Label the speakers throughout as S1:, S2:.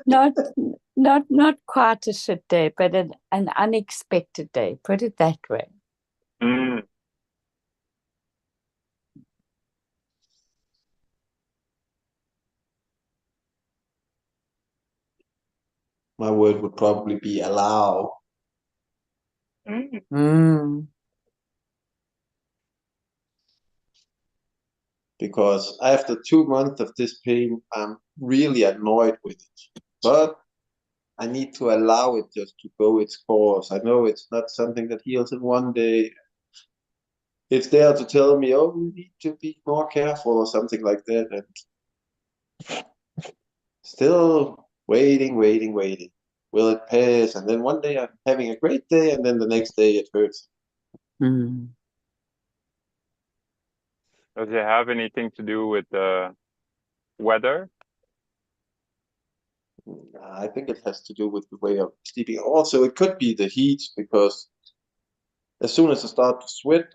S1: Not not quite a shit day, but an unexpected day. Put it that way.
S2: Mm.
S3: My word would probably be allow.
S2: Mm.
S1: Mm.
S3: Because after 2 months of this pain, I'm really annoyed with it. But I need to allow it just to go its course. I know it's not something that heals in one day. It's there to tell me, oh, you need to be more careful or something like that. And still waiting, waiting, waiting. Will it pass? And then one day I'm having a great day, and then the next day it hurts.
S1: Mm.
S2: Does it have anything to do with the weather?
S3: I think it has to do with the way of sleeping. Also, it could be the heat because as soon as I start to sweat,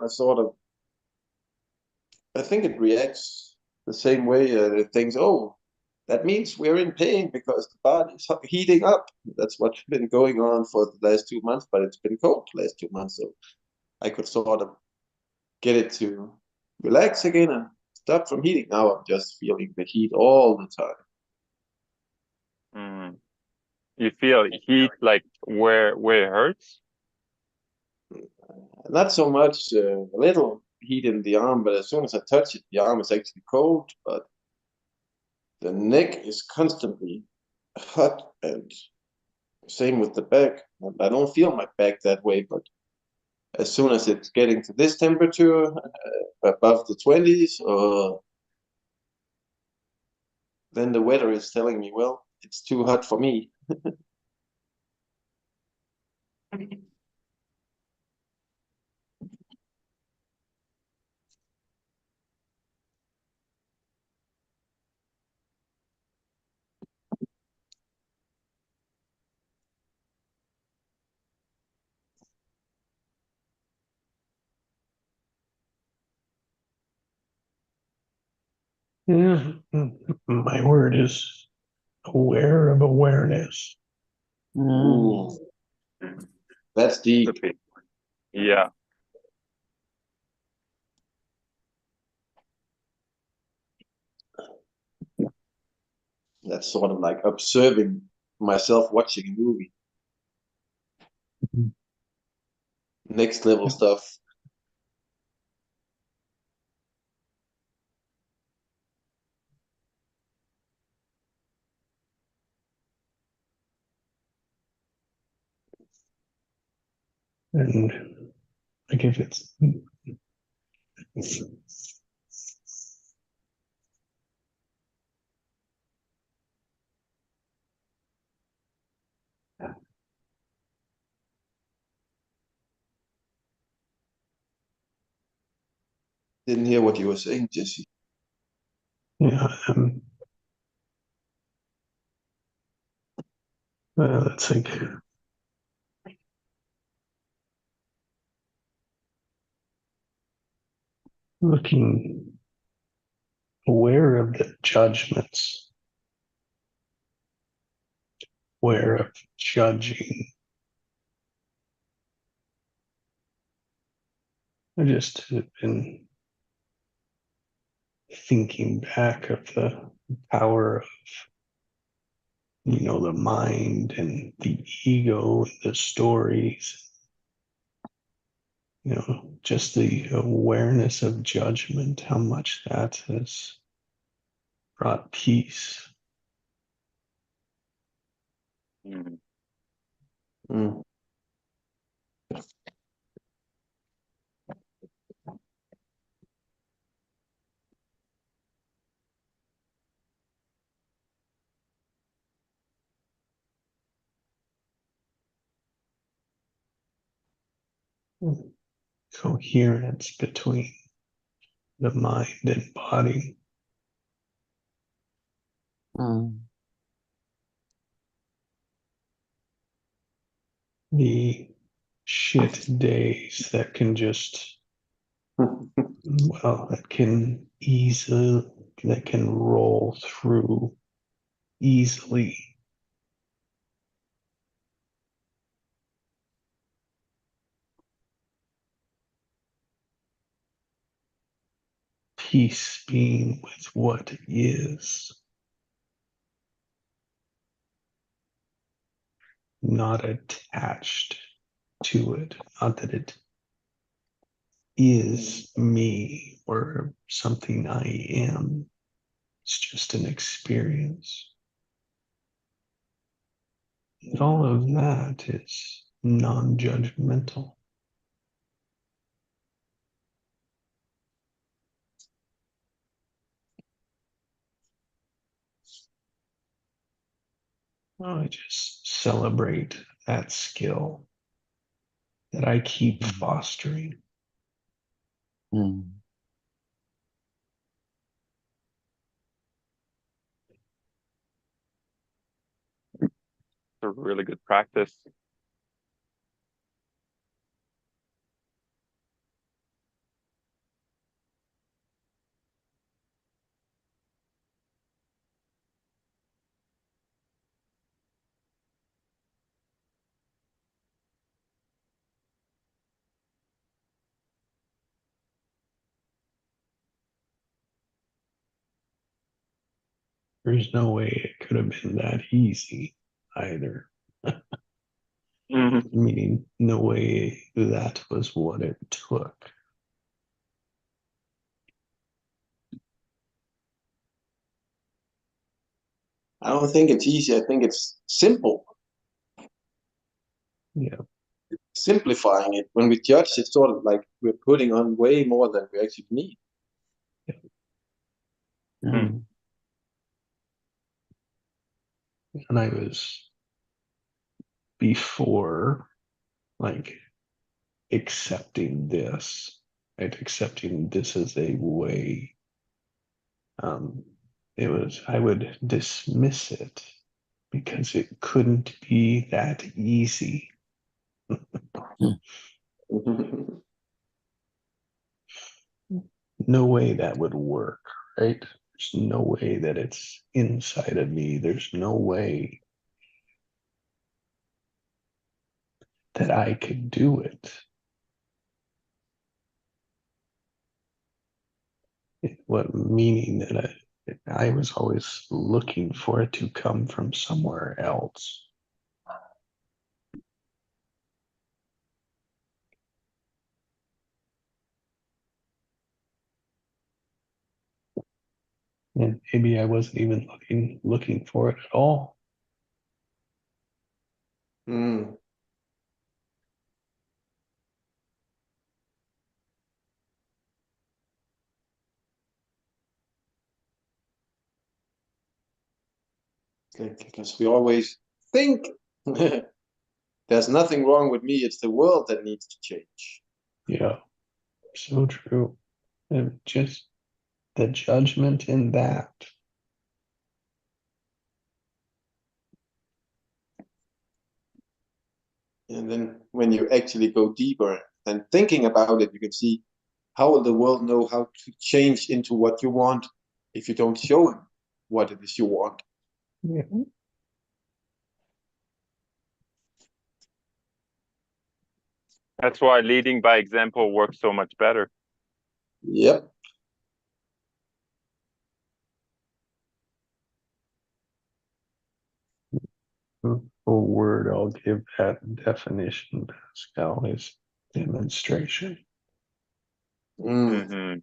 S3: I think it reacts the same way. It thinks, oh, that means we're in pain because the body is heating up. That's what's been going on for the last 2 months, but it's been cold the last 2 months. So I could sort of get it to relax again and stop from heating. Now I'm just feeling the heat all the time.
S2: Mm. You feel heat like where it hurts?
S3: Not so much a little heat in the arm, but as soon as I touch it, the arm is actually cold, but the neck is constantly hot, and same with the back. And I don't feel my back that way, but as soon as it's getting to this temperature, above the 20s, then the weather is telling me, well, it's too hot for me.
S4: Yeah, my word is aware of awareness.
S1: Mm.
S3: Ooh, that's deep.
S2: Could be. Yeah.
S3: That's sort of like observing myself watching a movie. Next level stuff.
S4: And I guess it's
S3: Didn't hear what you were saying, Jesse.
S4: yeah, let's think. Looking aware of the judgments, aware of judging. I just have been thinking back of the power of, the mind and the ego, and the stories, just the awareness of judgment, how much that has brought peace.
S2: Mm.
S3: Mm.
S4: Coherence between the mind and body.
S1: Mm.
S4: The shit days that can just, that can roll through easily. Peace being with what is, not attached to it, not that it is me or something I am. It's just an experience. And all of that is non-judgmental. I just celebrate that skill that I keep fostering.
S1: Mm.
S2: It's a really good practice.
S4: There's no way it could have been that easy either.
S2: Mhm.
S4: Meaning, no way that was what it took.
S3: I don't think it's easy. I think it's simple.
S4: Yeah.
S3: Simplifying it. When we judge, it's sort of like we're putting on way more than we actually need.
S1: Mm.
S4: And I was before like accepting this, right? Accepting this as a way. It was, I would dismiss it because it couldn't be that easy. No way that would work, right? There's no way that it's inside of me. There's no way that I could do it. What meaning that I was always looking for it to come from somewhere else. And maybe I wasn't even looking for it at all.
S3: Mm. Because we always think there's nothing wrong with me, it's the world that needs to change.
S4: Yeah, so true. And just the judgment in that.
S3: And then when you actually go deeper and thinking about it, you can see how will the world know how to change into what you want if you don't show him what it is you want.
S4: Yeah.
S2: That's why leading by example works so much better.
S3: Yep.
S4: A word I'll give that definition, Pascal, is demonstration.
S3: Mm.
S2: Hmm.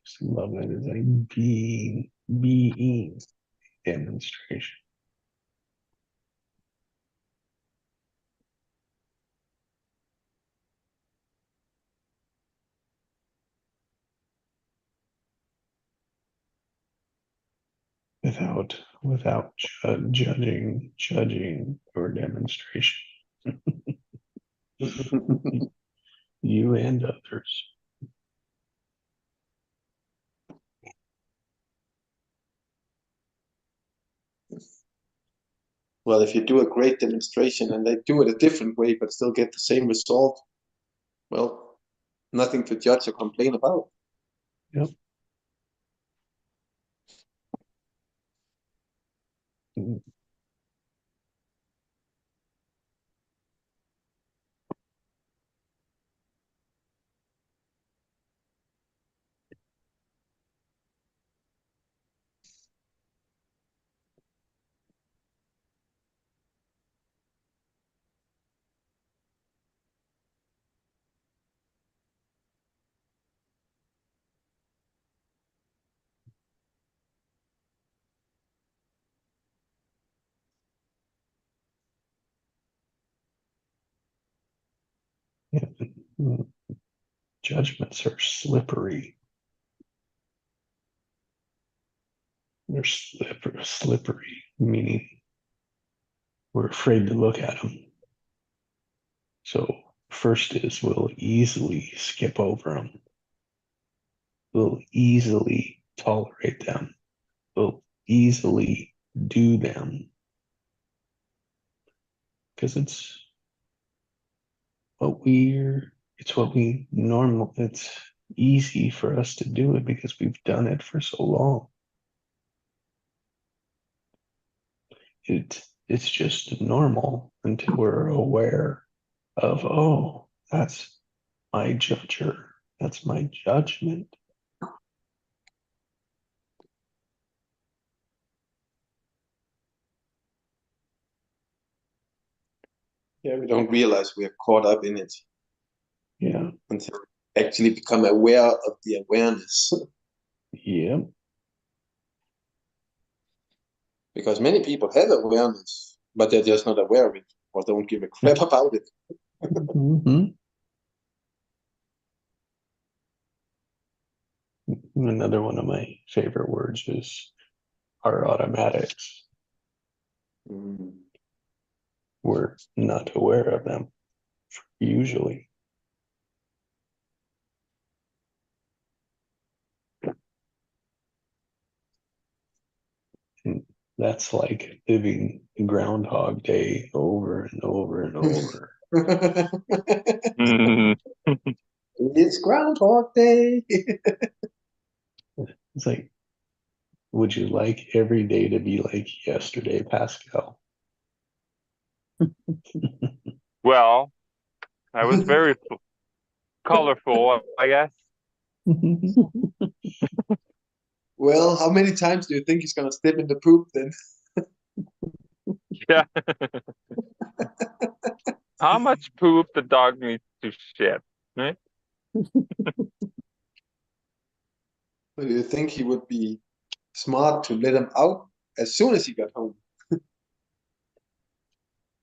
S4: Just love it as a being demonstration. Without judging your demonstration. You and others.
S3: Well, if you do a great demonstration and they do it a different way but still get the same result, well, nothing to judge or complain about.
S4: Yep. Mm. Yeah. Mm. Judgments are slippery. They're slippery, meaning we're afraid to look at them. So first is we'll easily skip over them. We'll easily tolerate them. We'll easily do them. Because it's what we normal, it's easy for us to do it because we've done it for so long. It's just normal until we're aware of, oh, that's my judger. That's my judgment.
S3: Yeah, we don't realize we are caught up in it
S4: Yeah.
S3: until we actually become aware of the awareness.
S4: Yeah.
S3: Because many people have awareness, but they're just not aware of it or don't give a crap about it.
S4: Mm-hmm. Another one of my favorite words is our automatics.
S3: Mm.
S4: We're not aware of them, usually. And that's like living Groundhog Day over and over and over.
S3: It's Groundhog Day.
S4: It's like, would you like every day to be like yesterday, Pascal?
S2: Well, I was very colorful, I guess.
S3: Well, how many times do you think he's gonna step in the poop then?
S2: Yeah. How much poop the dog needs to shit, right?
S3: Do you think he would be smart to let him out as soon as he got home?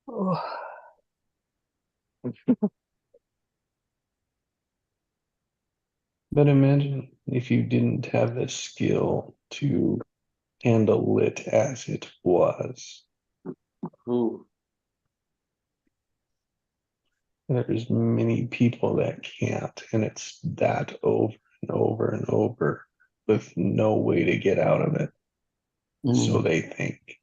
S1: Oh,
S4: But imagine if you didn't have the skill to handle it as it was.
S3: Ooh.
S4: There's many people that can't, and it's that over and over and over with no way to get out of it. So
S1: mm.
S4: they think.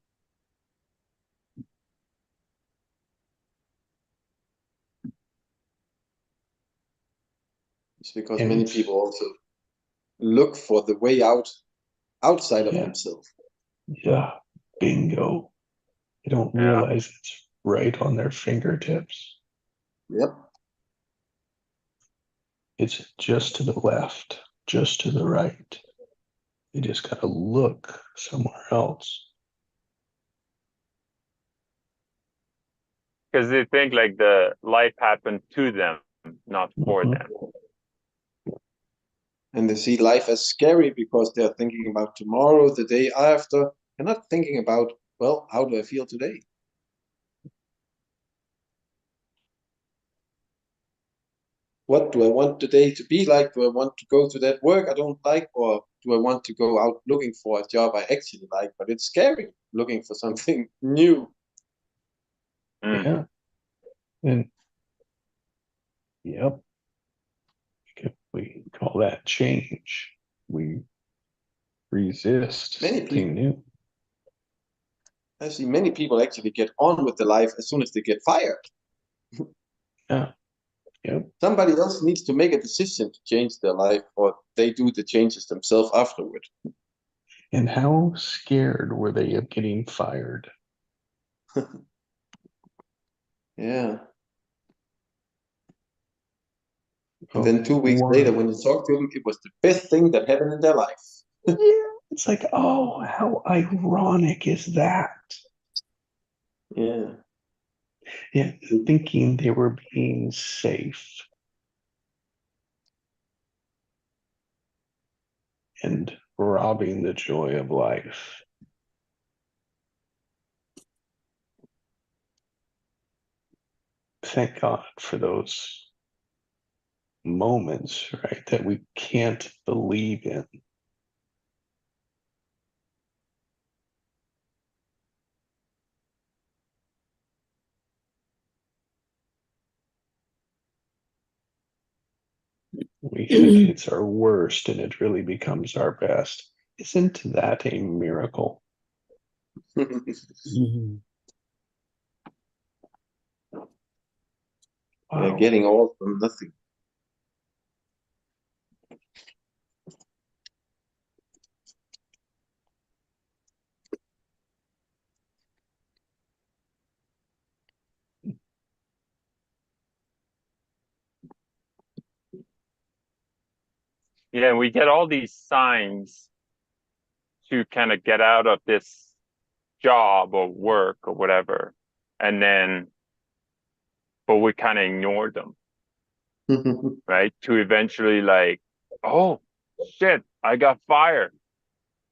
S3: It's because
S4: And
S3: many
S4: it's,
S3: people also look for the way out outside of
S4: yeah,
S3: themselves.
S4: yeah, bingo. They don't
S2: Yeah.
S4: realize it's right on their fingertips.
S3: Yep.
S4: It's just to the left, just to the right. You just got to look somewhere else.
S2: Because they think like the life happened to them, not for
S4: Mhm.
S2: them.
S3: And they see life as scary because they're thinking about tomorrow, the day after, and not thinking about, well, how do I feel today? What do I want today to be like? Do I want to go to that work I don't like, or do I want to go out looking for a job I actually like? But it's scary looking for something new.
S2: Mm.
S4: Yeah. And yep. We call that change. We resist
S3: Many
S4: something
S3: people,
S4: new.
S3: I see many people actually get on with the life as soon as they get fired.
S4: Yeah. Yep.
S3: Somebody else needs to make a decision to change their life, or they do the changes themselves afterward.
S4: And how scared were they of getting fired?
S3: Yeah. And
S4: Oh,
S3: then 2 weeks
S4: why?
S3: later, when you talk to them, it was the best thing that happened in their life.
S4: Yeah, it's like, oh, how ironic is that?
S3: Yeah.
S4: Yeah, thinking they were being safe and robbing the joy of life. Thank God for those moments, right, that we can't believe in. We think it's our worst and it really becomes our best. Isn't that a miracle?
S1: Mhm.
S3: Yeah,
S4: Wow.
S3: getting all from nothing.
S2: Yeah, we get all these signs to kind of get out of this job or work or whatever. And then, but we kind of ignore them, right? To eventually like, oh shit, I got fired,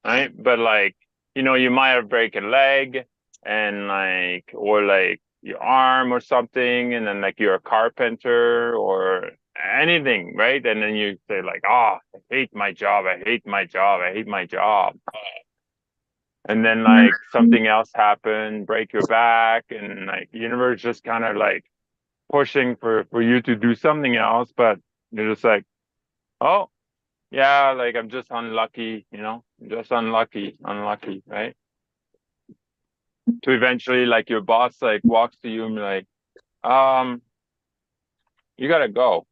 S2: right? But like, you might have break a leg and like, or like your arm or something, and then like you're a carpenter or anything, right? And then you say like, oh, I hate my job, I hate my job, I hate my job. And then like something else happened, break your back, and like the universe just kind of like pushing for you to do something else, but you're just like, oh yeah, like I'm just unlucky, just unlucky, right? To eventually like your boss like walks to you and be like, you gotta go.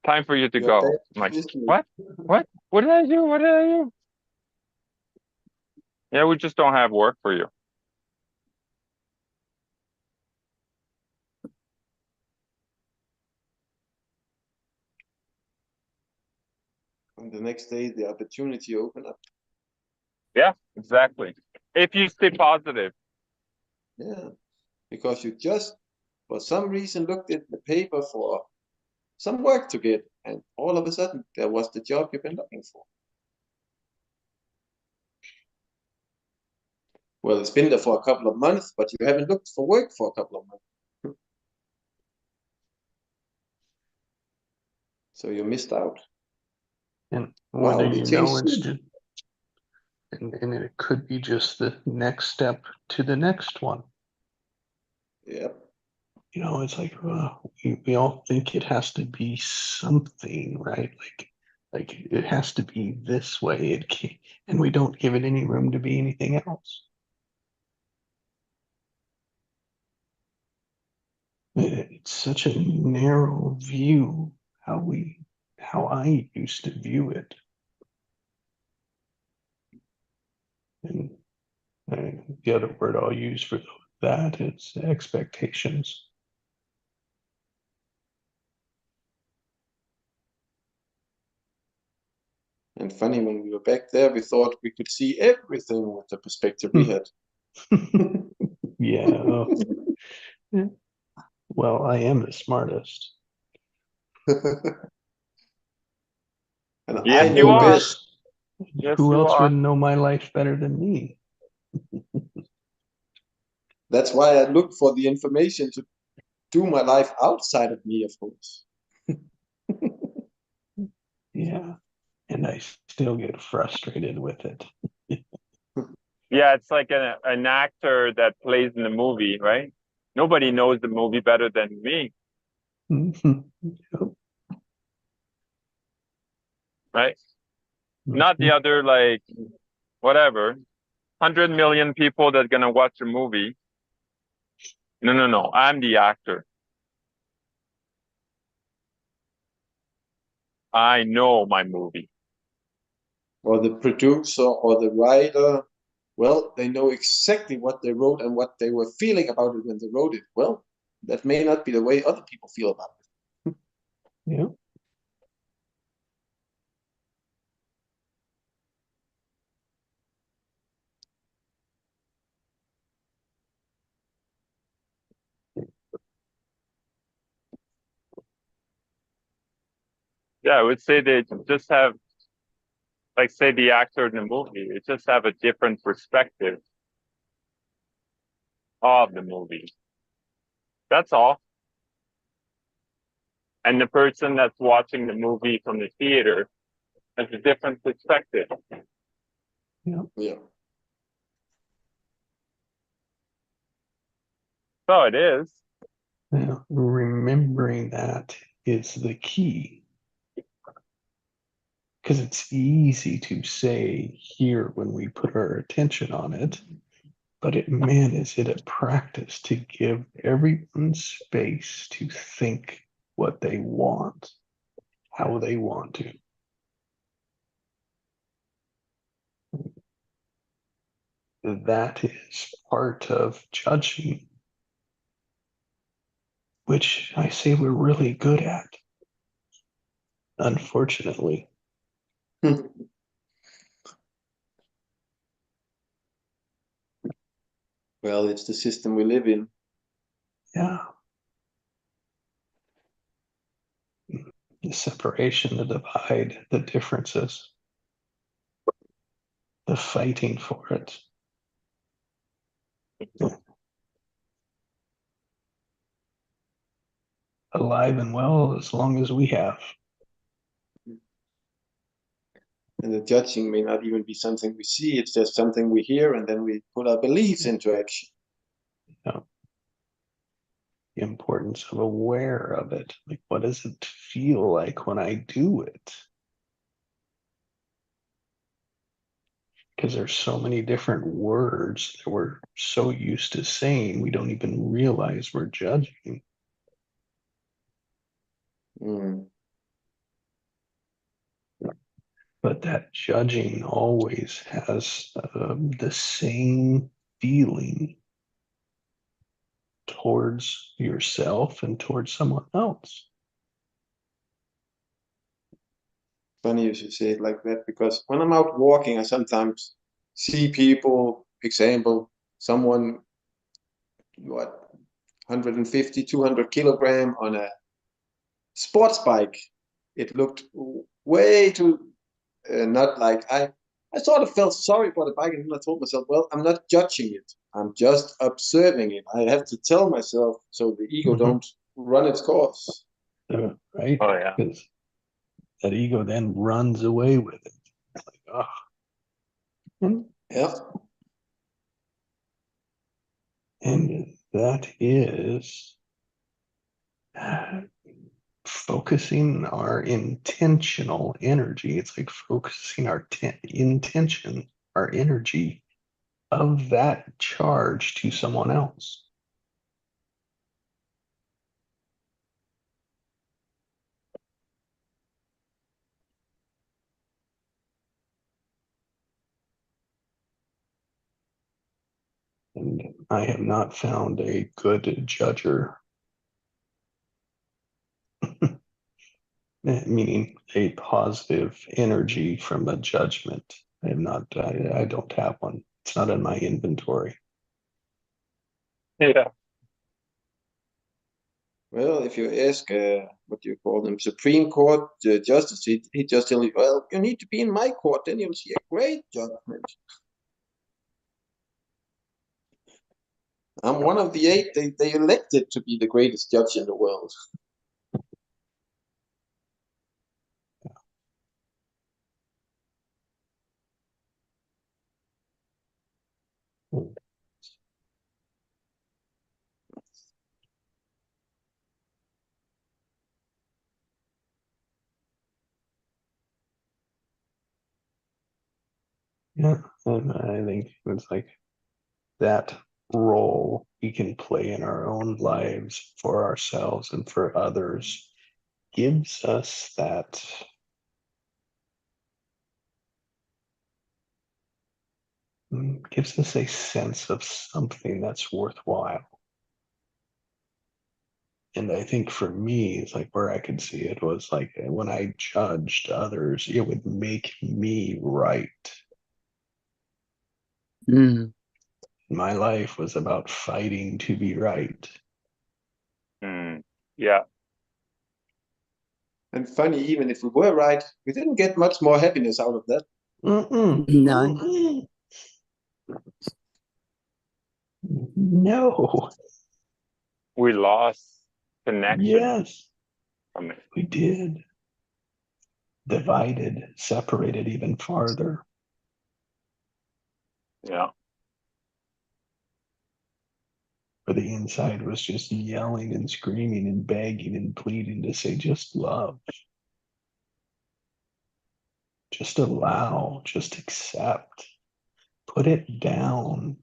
S2: Time for you to
S3: You're
S2: go.
S3: back
S2: I'm
S3: to
S2: like,
S3: business.
S2: what? What did I do? What did I do? Yeah, we just don't have work for you.
S3: And the next day, the opportunity opened up.
S2: Yeah, exactly. If you stay positive.
S3: Yeah. Because you just, for some reason, looked at the paper for some work to get, and all of a sudden, there was the job you've been looking for. Well, it's been there for a couple of months, but you haven't looked for work for a couple of months. So you missed out.
S4: And
S3: Wow,
S4: whether
S3: they
S4: you know
S3: changed
S4: it's
S3: it.
S4: just, and it could be just the next step to the next one.
S3: Yep.
S4: It's like we all think it has to be something, right? Like it has to be this way. It can't, and we don't give it any room to be anything else. It's such a narrow view how I used to view it. And the other word I'll use for that is expectations.
S3: And funny, when we were back there, we thought we could see everything with the perspective we had.
S4: Yeah. Well, I am the smartest.
S3: And
S2: Yes,
S3: I
S2: you
S3: know
S4: Who
S2: are.
S3: best.
S4: else?
S2: Yes,
S4: Who
S2: you
S4: else
S2: are.
S4: would know my life better than me?
S3: That's why I look for the information to do my life outside of me, of course.
S4: Yeah. And I still get frustrated with it.
S2: Yeah, it's like an actor that plays in the movie, right? Nobody knows the movie better than me, right? Not the other like whatever 100 million people that gonna watch the movie. No, no, no. I'm the actor. I know my movie.
S3: or the producer or the writer, well, they know exactly what they wrote and what they were feeling about it when they wrote it. Well, that may not be the way other people feel about it.
S4: Yeah.
S2: Yeah, I would say they just have, like, say the actor in the movie, they just have a different perspective of the movie. That's all. And the person that's watching the movie from the theater has a different perspective.
S3: Yeah.
S2: So it is.
S4: Yeah. Remembering that is the key. Because it's easy to say here when we put our attention on it, but man, is it a practice to give everyone space to think what they want, how they want to. That is part of judging, which I say we're really good at, unfortunately.
S3: Well, it's the system we live in.
S4: Yeah. The separation, the divide, the differences, the fighting for it. Alive and well as long as we have.
S3: And the judging may not even be something we see, it's just something we hear, and then we put our beliefs into action.
S4: Yeah. The importance of aware of it. Like, what does it feel like when I do it? Because there's so many different words that we're so used to saying, we don't even realize we're judging.
S3: Mm.
S4: But that judging always has the same feeling towards yourself and towards someone else.
S3: Funny you should say it like that, because when I'm out walking, I sometimes see people, example, someone, what, 150, 200 kilogram on a sports bike. It looked way too, not like, I sort of felt sorry for the bike, and then I told myself, well, I'm not judging it. I'm just observing it. I have to tell myself so the ego don't run its course.
S4: Right?
S2: Oh yeah.
S4: Because that ego then runs away with it. Like, oh.
S3: Yeah.
S4: And that is focusing our intentional energy. It's like focusing our intention, our energy of that charge to someone else. And I have not found a good judger, meaning a positive energy from a judgment. I have not, I don't have one. It's not in my inventory.
S2: Yeah.
S3: Well, if you ask, what do you call them, Supreme Court justice, he just tell you, well, you need to be in my court, then you'll see a great judgment. I'm one of the 8 they elected to be the greatest judge in the world.
S4: Yeah, and I think it's like that role we can play in our own lives for ourselves and for others gives us that gives us a sense of something that's worthwhile. And I think for me, it's like where I could see it was like when I judged others, it would make me right.
S1: Mm.
S4: My life was about fighting to be right.
S2: Yeah.
S3: And funny, even if we were right, we didn't get much more happiness out of that.
S4: Mm-mm.
S1: No.
S4: Mm-mm. No.
S2: We lost connection
S4: Yes,
S2: from it.
S4: we did. Divided, separated even farther.
S2: Yeah.
S4: Where the inside was just yelling and screaming and begging and pleading to say, just love. Just allow, just accept. Put it down.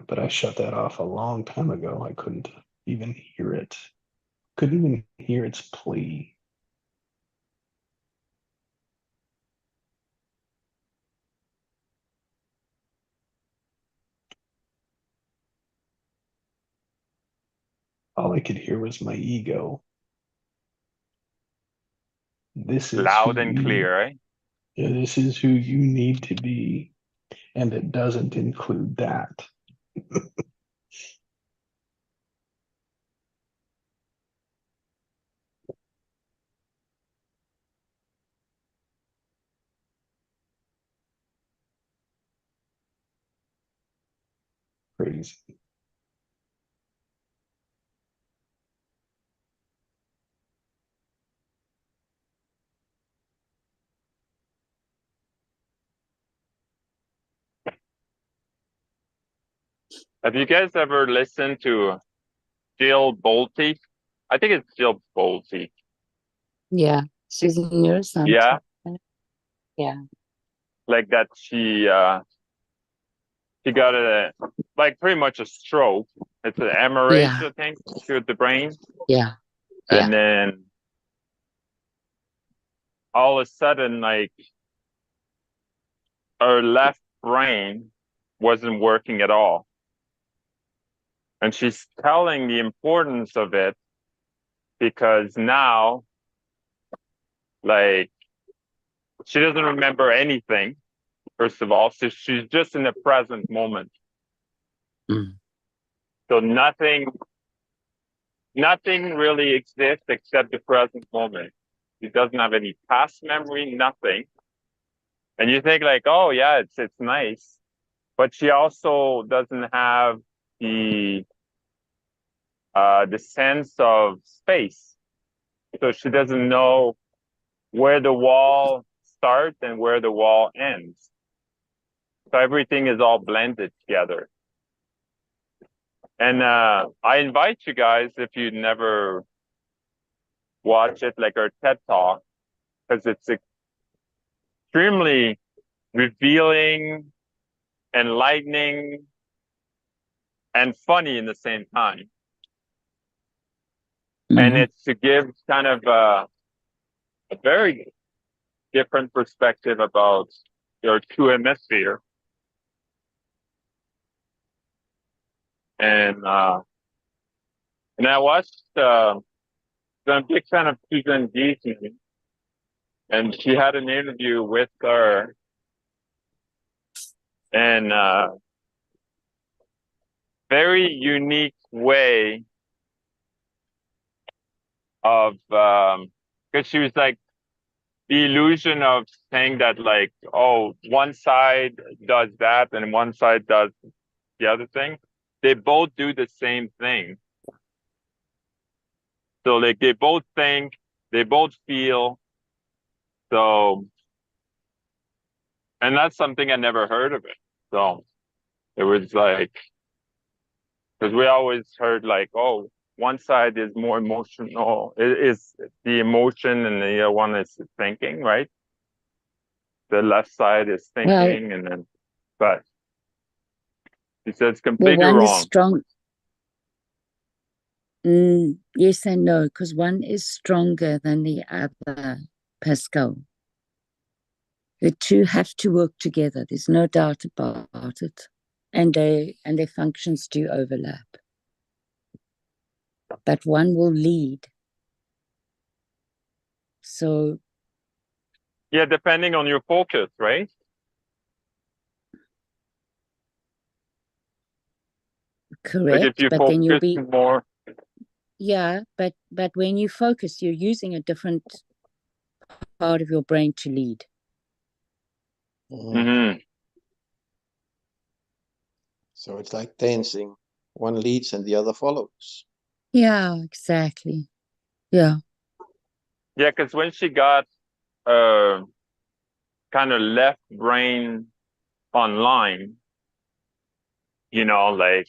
S4: But I shut that off a long time ago. I couldn't even hear it. Couldn't even hear its plea. All I could hear was my ego. This is
S2: Loud
S4: who
S2: and
S4: you,
S2: clear, eh?
S4: yeah, this is who you need to be. And it doesn't include that. Crazy.
S2: Have you guys ever listened to Jill Bolte? I think it's Jill Bolte.
S1: Yeah. She's a neuroscientist.
S2: Yeah.
S1: Yeah.
S2: Like that she got like pretty much a stroke. It's an hemorrhage,
S1: Yeah.
S2: I think, to the brain.
S1: Yeah.
S2: And then all of a sudden, like her left brain wasn't working at all. And she's telling the importance of it because now, like, she doesn't remember anything, first of all. So she's just in the present moment.
S1: Mm.
S2: So nothing really exists except the present moment. She doesn't have any past memory, nothing. And you think like, oh yeah, it's nice. But she also doesn't have the sense of space. So she doesn't know where the wall starts and where the wall ends. So everything is all blended together. And I invite you guys, if you never watch it, like our TED Talk, because it's extremely revealing, enlightening, and funny in the same time. And it's to give kind of a very different perspective about your two hemisphere. And I watched, I'm a big fan of Susan Gießen, and she had an interview with her, and very unique way of, because she was like, the illusion of saying that like, oh, one side does that and one side does the other thing. They both do the same thing. So like they both think, they both feel. So, and that's something I never heard of it. So it was like, because we always heard like, oh, one side is more emotional, it is the emotion, and the other one is thinking, right? The left side is thinking, and then, but he said it's completely
S1: one is
S2: wrong.
S1: strong. Yes and no, because one is stronger than the other, Pascal. The two have to work together. There's no doubt about it. And their functions do overlap. But one will lead. So
S2: Yeah, depending on your focus, right? Like if
S1: correct,
S2: you
S1: but then you'll
S2: focus
S1: be
S2: more.
S1: yeah, but when you focus, you're using a different part of your brain to lead.
S2: Mm-hmm.
S3: So it's like dancing. One leads and the other follows.
S1: Yeah, exactly. Yeah.
S2: Yeah, because when she got kind of left brain online, you know, like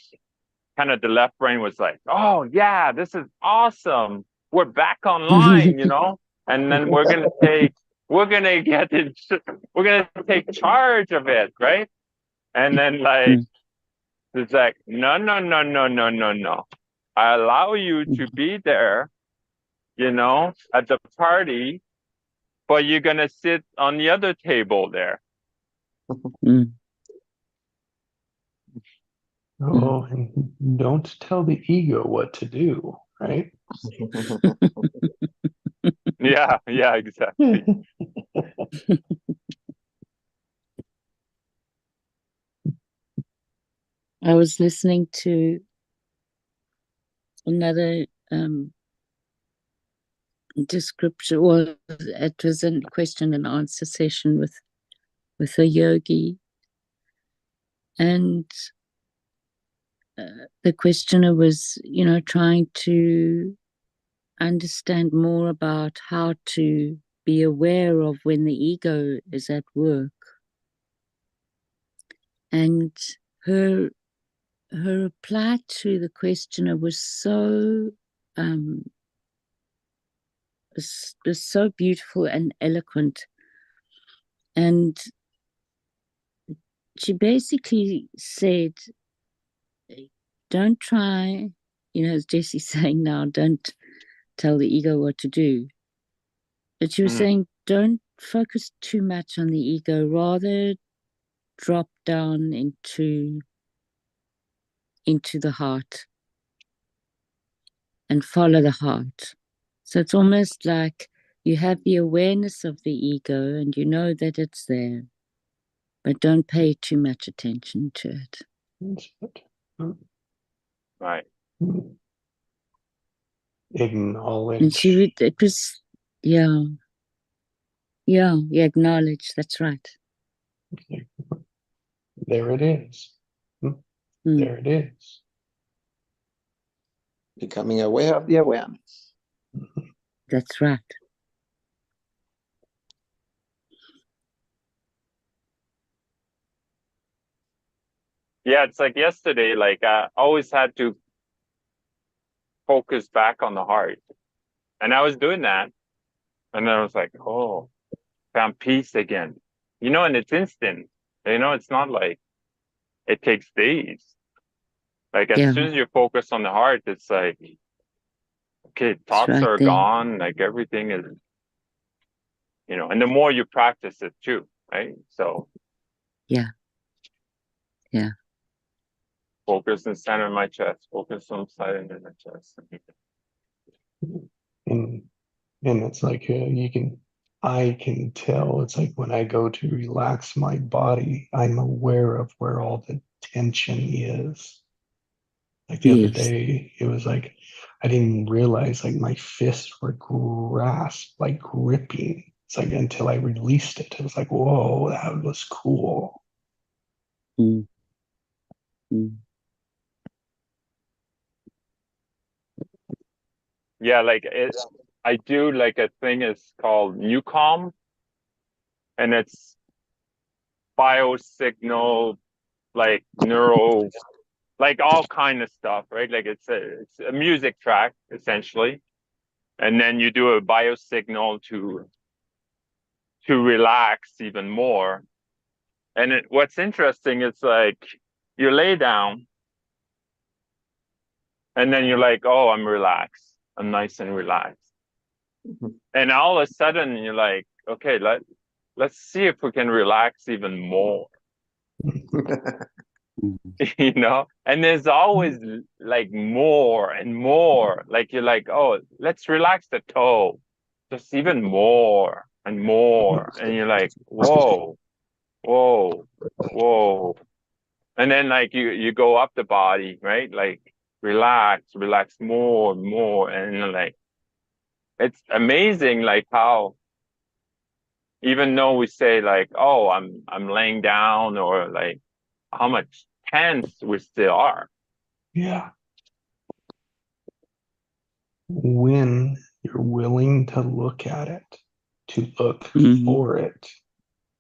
S2: kind of the left brain was like, oh yeah, this is awesome. We're back online, you know, and then we're gonna take charge of it, right? And then like it's like, no, no, no, no, no, no, no. I allow you to be there, you know, at the party, but you're gonna sit on the other table there.
S1: Mm.
S4: Oh, and don't tell the ego what to do, right?
S2: Yeah, yeah, exactly.
S1: I was listening to another description, or it was a question and answer session with a yogi, and the questioner was, trying to understand more about how to be aware of when the ego is at work. And her reply to the questioner was so was so beautiful and eloquent. And she basically said, don't try, as Jesse's saying now, don't tell the ego what to do. But she was saying, don't focus too much on the ego, rather drop down into the heart and follow the heart. So it's almost like you have the awareness of the ego and you know that it's there, but don't pay too much attention to it.
S2: Right.
S4: Acknowledge.
S1: And it was, yeah, acknowledge, that's right.
S4: There it is. There it is.
S3: Becoming aware of the awareness.
S1: That's right.
S2: Yeah, it's like yesterday, like I always had to focus back on the heart. And I was doing that. And then I was like, oh, found peace again. You know, and it's instant. You know, it's not like it takes days. Like as soon as you focus on the heart, it's like, okay, thoughts
S1: right
S2: are
S1: there.
S2: gone, like everything is, and the more you practice it too, right? So
S1: yeah.
S2: Focus in the center of my chest, focus on the side of my chest.
S4: And it's like I can tell. It's like when I go to relax my body, I'm aware of where all the tension is. Like the other day, it was like I didn't realize like my fists were like gripping. It's like until I released it, it was like, whoa, that was cool.
S2: Yeah, like I do like a thing is called Newcom, and it's biosignal, like neuro, like all kind of stuff, right? Like it's a music track essentially, and then you do a biosignal to relax even more. And what's interesting is like you lay down, and then you're like, oh, I'm relaxed. I'm nice and relaxed.
S3: Mhm.
S2: And all of a sudden you're like, okay, let's see if we can relax even more. You know, and there's always like more and more, like you're like, oh, let's relax the toe, just even more and more, and you're like, whoa, whoa, whoa, and then like you go up the body, right? Like relax more and more, and you're like, it's amazing like how even though we say like, oh, I'm laying down, or like how much tense we still are.
S4: Yeah. When you're willing to look at it, to look
S1: Mhm.
S4: for it,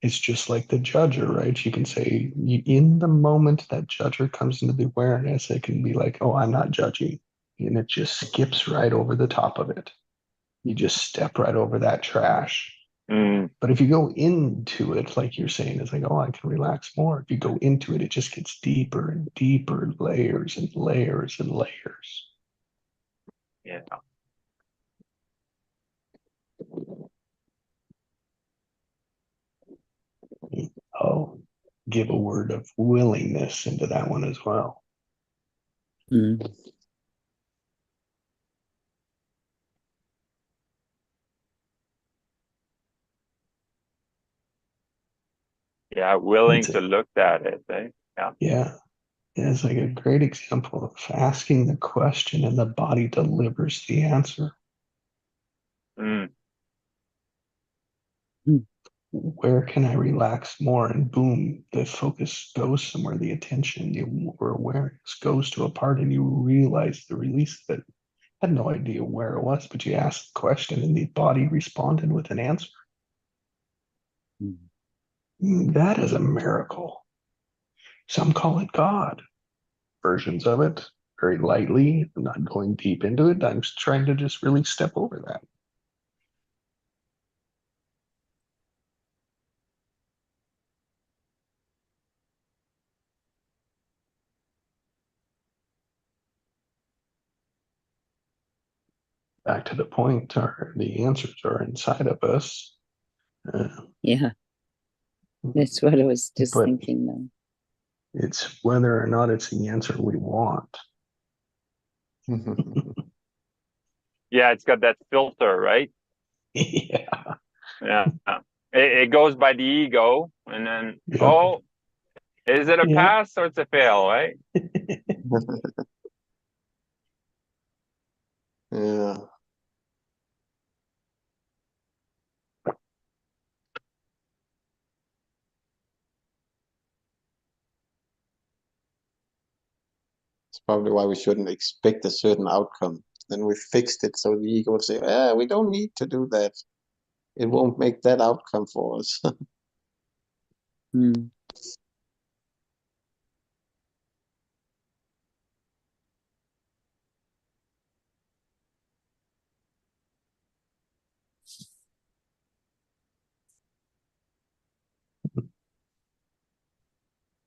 S4: it's just like the judger, right? You can say, in the moment that judger comes into the awareness, it can be like, oh, I'm not judging. And it just skips right over the top of it. You just step right over that trash.
S2: Mm.
S4: But if you go into it, like you're saying, it's like, oh, I can relax more. If you go into it, it just gets deeper and deeper, layers and layers and layers.
S2: Yeah.
S4: I'll give a word of willingness into that one as well.
S1: Mm.
S2: Yeah, willing
S4: That's
S2: to
S4: it.
S2: look at it, eh? Yeah.
S4: Yeah. It's like a great example of asking the question and the body delivers the answer.
S2: Mm.
S4: Where can I relax more? And boom, the focus goes somewhere, the attention, your awareness goes to a part, and you realize the release of it. I had no idea where it was, but you asked the question and the body responded with an answer. That is a miracle. Some call it God. Versions of it, very lightly. I'm not going deep into it. I'm just trying to just really step over that. Back to the point, the answers are inside of us.
S1: Yeah, that's what I was just
S4: But
S1: thinking now.
S4: it's whether or not it's the answer we want.
S2: Yeah, it's got that filter, right?
S4: Yeah.
S2: Yeah. It goes by the ego, and then,
S4: Yeah.
S2: oh, is it a
S4: Yeah.
S2: pass or it's a fail, right?
S3: Yeah. It's probably why we shouldn't expect a certain outcome. Then we fixed it so the ego will say, we don't need to do that. It won't make that outcome for us.
S1: Mm.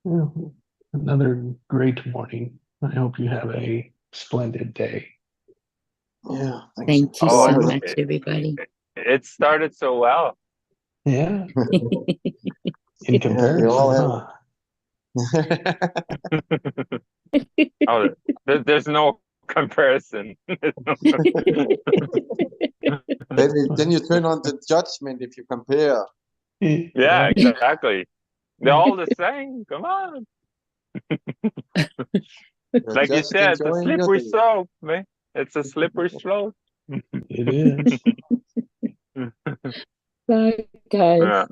S4: Well, another great morning. I hope you have a splendid day.
S3: Yeah. Thanks.
S1: Thank you
S2: Oh,
S1: so
S3: Oh,
S1: much, everybody.
S2: it started so well.
S4: Yeah. In
S3: you
S4: comparison,
S3: all
S4: huh?
S2: Oh, there's no comparison.
S3: then you turn on the judgment if you compare.
S2: Yeah,
S4: Yeah.
S2: exactly. They're all the same. Come on.
S3: You're
S2: Like you
S3: just
S2: said, it's a
S3: enjoying your
S2: slippery
S3: day.
S2: slope, man. It's a slippery slope.
S4: It is.
S1: Bye, guys.
S2: Yeah.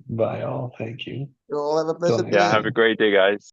S4: Bye all. Thank you.
S3: You all have a
S4: Till
S3: blessed
S4: next
S2: Yeah,
S3: day.
S2: have a
S4: time.
S2: great day, guys.